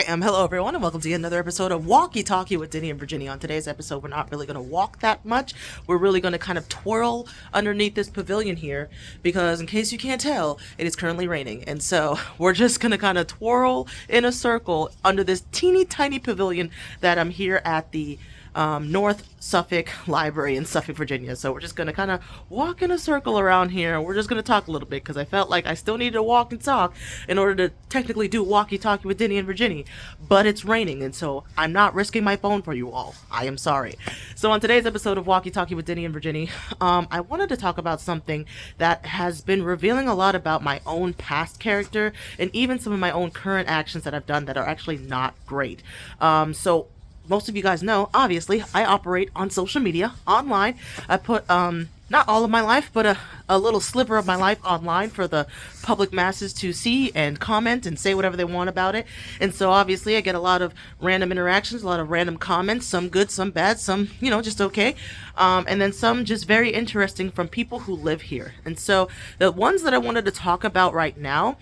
Bam! Hello everyone and welcome to another episode of Talkkie with Dinnie and Virginnie. On today's episode, we're not really going to walk that much. We're really going to kind of twirl underneath this pavilion here because, in case you can't tell, it is currently raining. And so we're just going to kind of twirl in a circle under this teeny tiny pavilion that I'm here at the North Suffolk Library in Suffolk, Virginia. So we're just going to kind of walk in a circle around here. We're just going to talk a little bit because I felt like I still needed to walk and talk in order to technically do Talkie with Dinnie and Virginnie. But it's raining, and so I'm not risking my phone for you all. I am sorry. So on today's episode of Talkie with Dinnie and Virginnie, I wanted to talk about something that has been revealing a lot about my own past character and even some of my own current actions that I've done that are actually not great. So most of you guys know, obviously, I operate on social media, online. I put, not all of my life, but a little sliver of my life online for the public masses to see and comment and say whatever they want about it. And so, obviously, I get a lot of random interactions, a lot of random comments, some good, some bad, some, just okay. And then some just very interesting from people who live here. And so, the ones that I wanted to talk about right now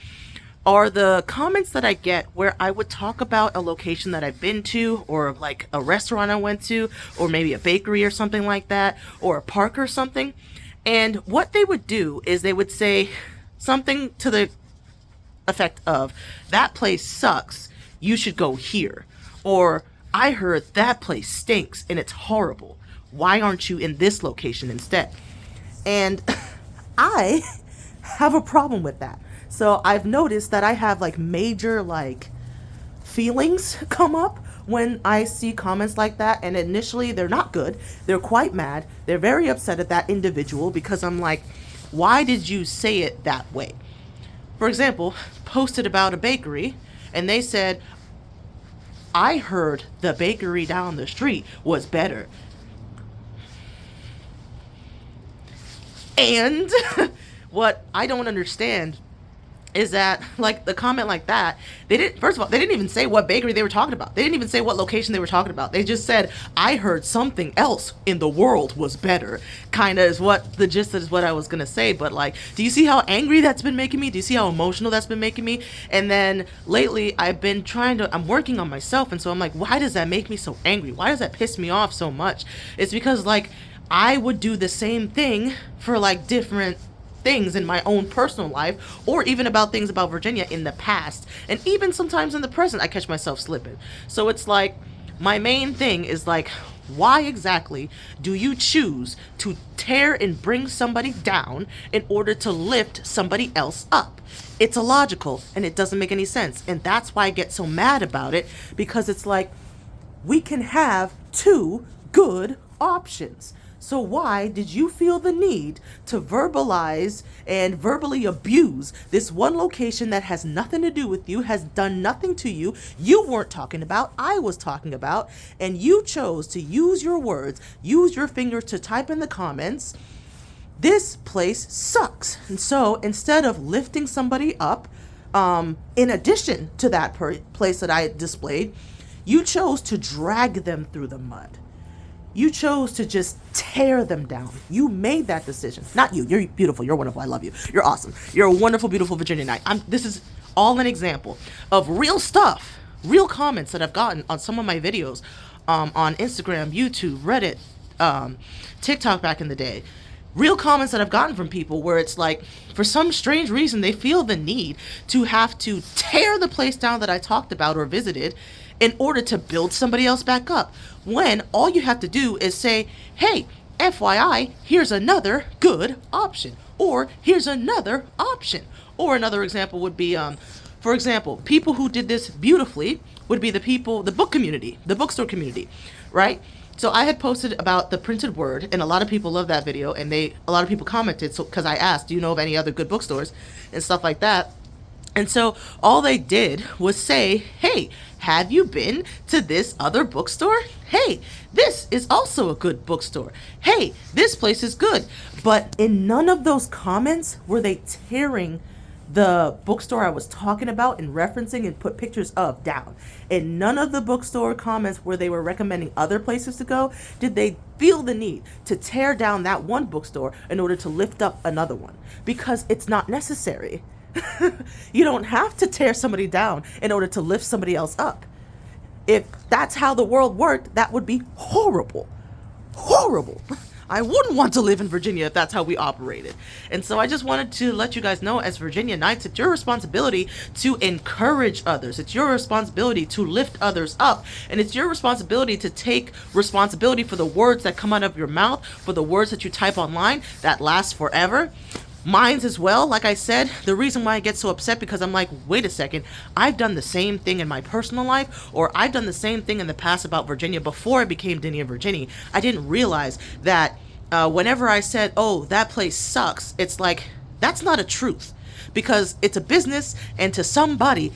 are the comments that I get where I would talk about a location that I've been to, or like a restaurant I went to, or maybe a bakery or something like that, or a park or something. And what they would do is they would say something to the effect of, "That place sucks, you should go here." Or, "I heard that place stinks and it's horrible. Why aren't you in this location instead?" And I have a problem with that. So I've noticed that I have major feelings come up when I see comments like that, and initially they're not good. They're quite mad. They're very upset at that individual because I'm like, why did you say it that way? For example, posted about a bakery and they said, "I heard the bakery down the street was better." And what I don't understand is that, the comment like that, first of all, they didn't even say what bakery they were talking about. They didn't even say what location they were talking about. They just said, "I heard something else in the world was better," kind of is what the gist is what I was going to say. But do you see how angry that's been making me? Do you see how emotional that's been making me? And then lately I've been I'm working on myself. And so I'm like, why does that make me so angry? Why does that piss me off so much? It's because I would do the same thing for different things in my own personal life, or even about things about Virginia in the past, and even sometimes in the present I catch myself slipping. So it's my main thing is why exactly do you choose to tear and bring somebody down in order to lift somebody else up? It's illogical and it doesn't make any sense, and that's why I get so mad about it, because it's we can have two good options. So why did you feel the need to verbalize and verbally abuse this one location that has nothing to do with you, has done nothing to you, you weren't talking about, I was talking about, and you chose to use your words, use your fingers to type in the comments, "This place sucks." And so instead of lifting somebody up, in addition to that place that I displayed, you chose to drag them through the mud. You chose to just tear them down. You made that decision. Not you. You're beautiful. You're wonderful. I love you. You're awesome. You're a wonderful, beautiful Virginianite. This is all an example of real stuff, real comments that I've gotten on some of my videos on Instagram, YouTube, Reddit, TikTok back in the day. Real comments that I've gotten from people where it's for some strange reason, they feel the need to have to tear the place down that I talked about or visited in order to build somebody else back up, when all you have to do is say, "Hey, FYI, here's another good option," or "Here's another option." Or another example would be, for example, people who did this beautifully would be the book community, the bookstore community, right? So I had posted about the printed word, and a lot of people loved that video, and a lot of people commented, so because I asked, "Do you know of any other good bookstores?" and stuff like that. And so all they did was say, "Hey, have you been to this other bookstore? Hey, this is also a good bookstore. Hey, this place is good." But in none of those comments were they tearing the bookstore I was talking about and referencing and put pictures of down. In none of the bookstore comments where they were recommending other places to go did they feel the need to tear down that one bookstore in order to lift up another one, because it's not necessary. You don't have to tear somebody down in order to lift somebody else up. If that's how the world worked, that would be horrible. Horrible. I wouldn't want to live in Virginia if that's how we operated. And so I just wanted to let you guys know, as Virginianites, it's your responsibility to encourage others. It's your responsibility to lift others up. And it's your responsibility to take responsibility for the words that come out of your mouth, for the words that you type online that last forever. Mine's as well. Like I said, the reason why I get so upset, because I'm like, wait a second, I've done the same thing in my personal life, or I've done the same thing in the past about Virginia before I became Dinnie and Virginnie. I didn't realize that whenever I said, oh, that place sucks, it's like, that's not a truth, because it's a business, and to somebody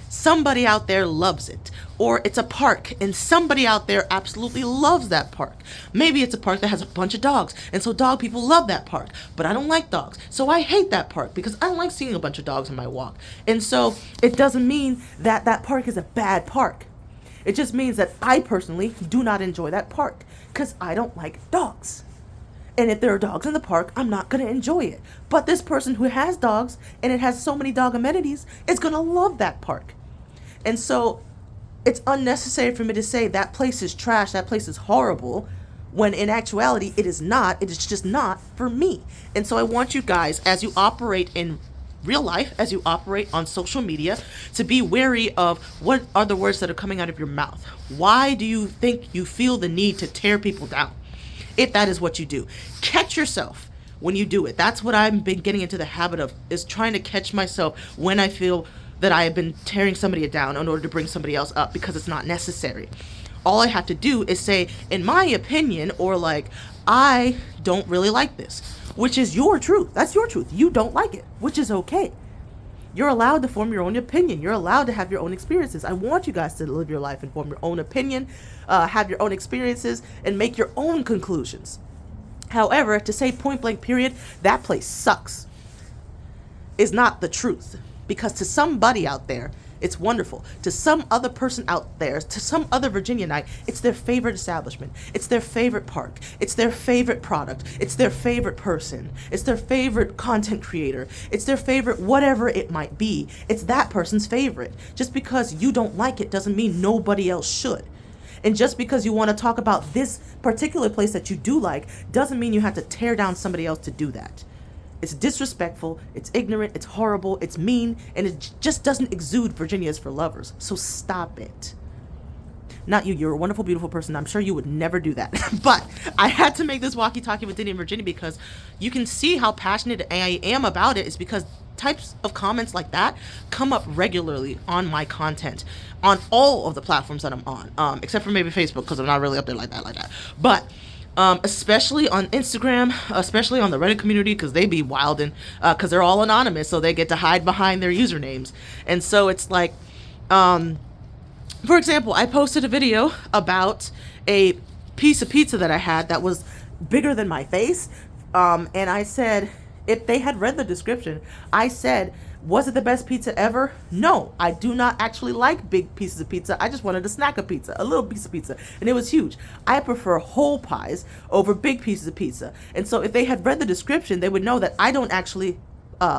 out there loves it. Or it's a park, and somebody out there absolutely loves that park. Maybe it's a park that has a bunch of dogs, and so dog people love that park. But I don't like dogs, so I hate that park because I don't like seeing a bunch of dogs on my walk. And so it doesn't mean that that park is a bad park. It just means that I personally do not enjoy that park because I don't like dogs. And if there are dogs in the park, I'm not going to enjoy it. But this person who has dogs, and it has so many dog amenities, is going to love that park. And so it's unnecessary for me to say that place is trash, that place is horrible, when in actuality it is not. It is just not for me. And so I want you guys, as you operate in real life, as you operate on social media, to be wary of what are the words that are coming out of your mouth. Why do you think you feel the need to tear people down? If that is what you do, catch yourself when you do it. That's what I've been getting into the habit of, is trying to catch myself when I feel that I have been tearing somebody down in order to bring somebody else up, because it's not necessary. All I have to do is say, in my opinion, or like, I don't really like this, which is your truth. That's your truth. You don't like it, which is okay. You're allowed to form your own opinion. You're allowed to have your own experiences. I want you guys to live your life and form your own opinion, have your own experiences, and make your own conclusions. However, to say point blank period, that place sucks, is not the truth. Because to somebody out there, it's wonderful. To some other person out there, to some other Virginianite, it's their favorite establishment. It's their favorite park. It's their favorite product. It's their favorite person. It's their favorite content creator. It's their favorite whatever it might be. It's that person's favorite. Just because you don't like it doesn't mean nobody else should. And just because you want to talk about this particular place that you do like doesn't mean you have to tear down somebody else to do that. It's disrespectful, it's ignorant, it's horrible, it's mean, and it just doesn't exude Virginia is for lovers. So stop it. Not you, you're a wonderful, beautiful person. I'm sure you would never do that. But I had to make this walkie-talkie with Dinnie and Virginnie because you can see how passionate I am about it. Is because types of comments like that come up regularly on my content on all of the platforms that I'm on, except for maybe Facebook, because I'm not really up there like that. But especially on Instagram, especially on the Reddit community, because they be wildin', because they're all anonymous, so they get to hide behind their usernames. And so it's like, for example, I posted a video about a piece of pizza that I had that was bigger than my face, and I said, if they had read the description, I said, was it the best pizza ever? No, I do not actually like big pieces of pizza. I just wanted a snack of pizza, a little piece of pizza, and it was huge. I prefer whole pies over big pieces of pizza. And so if they had read the description, they would know that I don't actually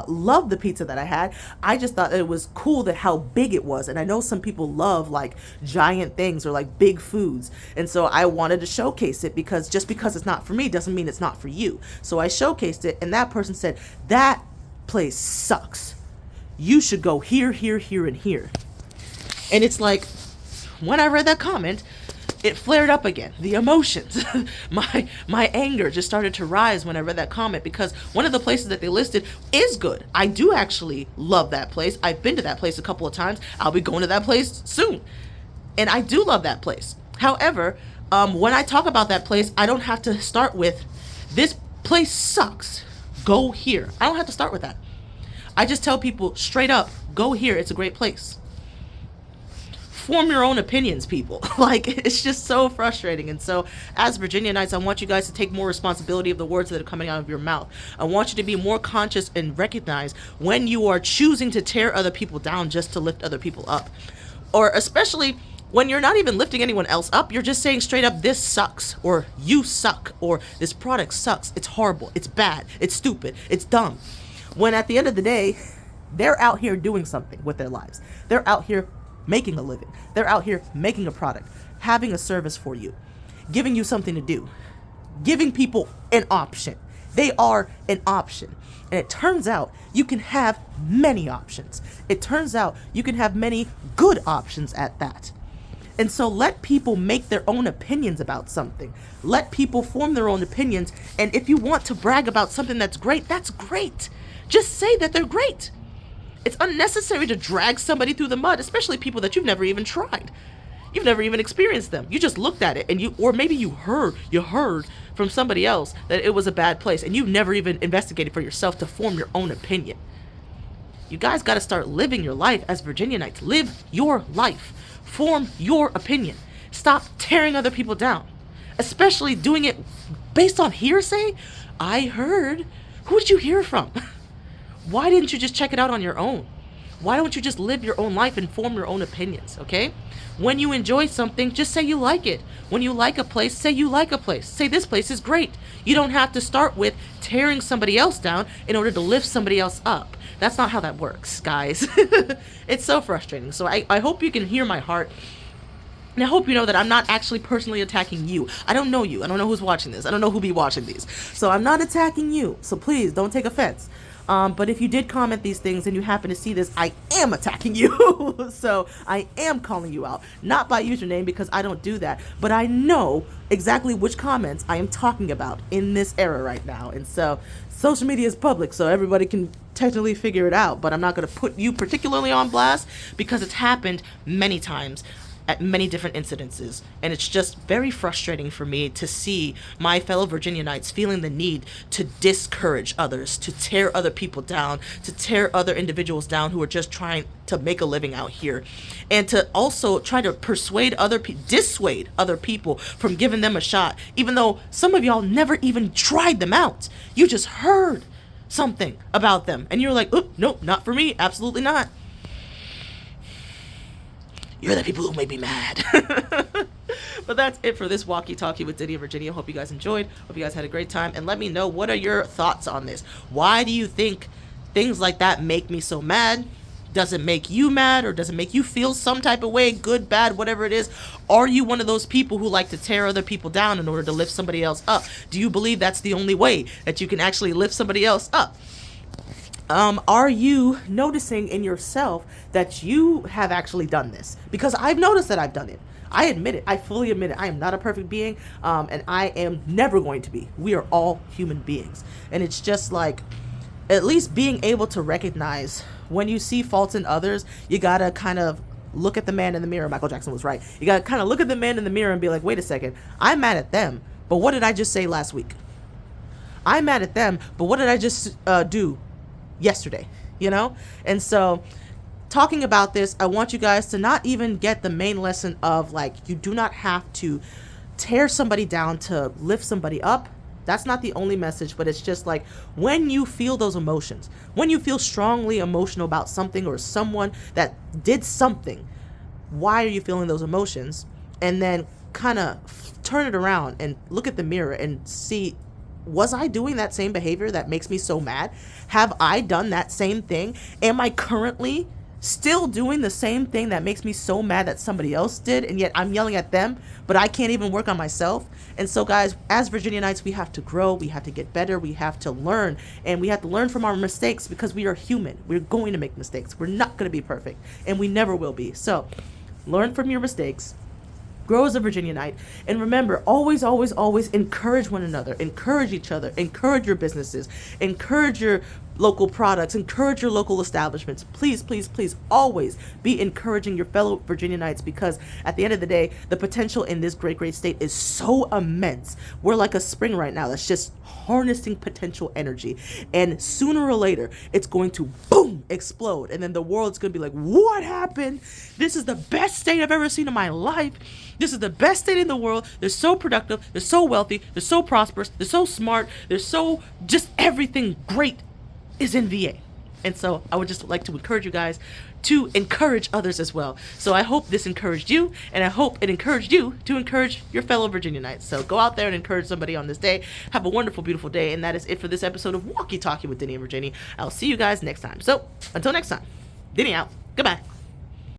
love the pizza that I had. I just thought that it was cool that how big it was. And I know some people love like giant things or like big foods. And so I wanted to showcase it, because just because it's not for me doesn't mean it's not for you. So I showcased it, and that person said, that place sucks. You should go here, here, here, and here. And it's like, when I read that comment, it flared up again. The emotions, my anger just started to rise when I read that comment, because one of the places that they listed is good. I do actually love that place. I've been to that place a couple of times. I'll be going to that place soon. And I do love that place. However, when I talk about that place, I don't have to start with, this place sucks, go here. I don't have to start with that. I just tell people straight up, go here, it's a great place. Form your own opinions, people. Like, it's just so frustrating. And so as Virginianites, I want you guys to take more responsibility of the words that are coming out of your mouth. I want you to be more conscious and recognize when you are choosing to tear other people down just to lift other people up. Or especially when you're not even lifting anyone else up, you're just saying straight up, this sucks, or you suck, or this product sucks, it's horrible, it's bad, it's stupid, it's dumb. When at the end of the day, they're out here doing something with their lives. They're out here making a living. They're out here making a product, having a service for you, giving you something to do, giving people an option. They are an option. And it turns out you can have many options. It turns out you can have many good options at that. And so let people make their own opinions about something. Let people form their own opinions. And if you want to brag about something that's great, that's great. Just say that they're great. It's unnecessary to drag somebody through the mud, especially people that you've never even tried. You've never even experienced them. You just looked at it and or maybe you heard from somebody else that it was a bad place and you've never even investigated for yourself to form your own opinion. You guys got to start living your life as Virginianites. Live your life. Form your opinion. Stop tearing other people down, especially doing it based on hearsay. I heard. Who did you hear from? Why didn't you just check it out on your own? Why don't you just live your own life and form your own opinions, okay? When you enjoy something, just say you like it. When you like a place, say you like a place. Say this place is great. You don't have to start with tearing somebody else down in order to lift somebody else up. That's not how that works, guys. It's so frustrating. So I hope you can hear my heart. And I hope you know that I'm not actually personally attacking you. I don't know you. I don't know who's watching this. I don't know who be watching these. So I'm not attacking you. So please don't take offense. But if you did comment these things and you happen to see this, I am attacking you. So I am calling you out. Not by username because I don't do that. But I know exactly which comments I am talking about in this era right now. And so social media is public, so everybody can technically figure it out. But I'm not going to put you particularly on blast because it's happened many times at many different incidences, and it's just very frustrating for me to see my fellow Virginianites feeling the need to discourage others, to tear other people down, to tear other individuals down who are just trying to make a living out here, and to also try to dissuade other people from giving them a shot, even though some of y'all never even tried them out. You just heard something about them, and you're like, "Oop, nope, not for me, absolutely not." You're the people who make me mad. But that's it for this walkie-talkie with Dinnie and Virginia. Hope you guys enjoyed. Hope you guys had a great time. And let me know, what are your thoughts on this? Why do you think things like that make me so mad? Does it make you mad, or does it make you feel some type of way, good, bad, whatever it is? Are you one of those people who like to tear other people down in order to lift somebody else up? Do you believe that's the only way that you can actually lift somebody else up? Are you noticing in yourself that you have actually done this? Because I've noticed that I've done it. I admit it. I fully admit it. I am not a perfect being, and I am never going to be. We are all human beings. And it's just like, at least being able to recognize when you see faults in others, you gotta kind of look at the man in the mirror. Michael Jackson was right. You gotta kind of look at the man in the mirror and be like, wait a second, I'm mad at them, but what did I just say last week? I'm mad at them, but what did I just do yesterday, you know? And so talking about this, I want you guys to not even get the main lesson of, like, you do not have to tear somebody down to lift somebody up. That's not the only message, but it's just like, when you feel those emotions, when you feel strongly emotional about something or someone that did something, why are you feeling those emotions? And then kind of turn it around and look at the mirror and see, was I doing that same behavior that makes me so mad? Have I done that same thing? Am I currently still doing the same thing that makes me so mad that somebody else did, and yet I'm yelling at them, but I can't even work on myself? And so, guys, as Virginianites, we have to grow, we have to get better, we have to learn, and we have to learn from our mistakes, because we are human. We're going to make mistakes. We're not going to be perfect, and we never will be. So learn from your mistakes. Grow as a Virginianite. And remember, always, always, always encourage one another. Encourage each other. Encourage your businesses. Encourage your local products. Encourage your local establishments. Please, please, please always be encouraging your fellow Virginianites, because at the end of the day, the potential in this great, great state is so immense. We're like a spring right now that's just harnessing potential energy. And sooner or later, it's going to boom, explode. And then the world's going to be like, what happened? This is the best state I've ever seen in my life. This is the best state in the world. They're so productive. They're so wealthy. They're so prosperous. They're so smart. They're so just everything great is in VA. And so I would just like to encourage you guys to encourage others as well. So I hope this encouraged you, and I hope it encouraged you to encourage your fellow Virginianites. So go out there and encourage somebody on this day. Have a wonderful, beautiful day. And that is it for this episode of Walkie Talkie with Dinnie and Virginie. I'll see you guys next time. So until next time, Dinnie out. Goodbye.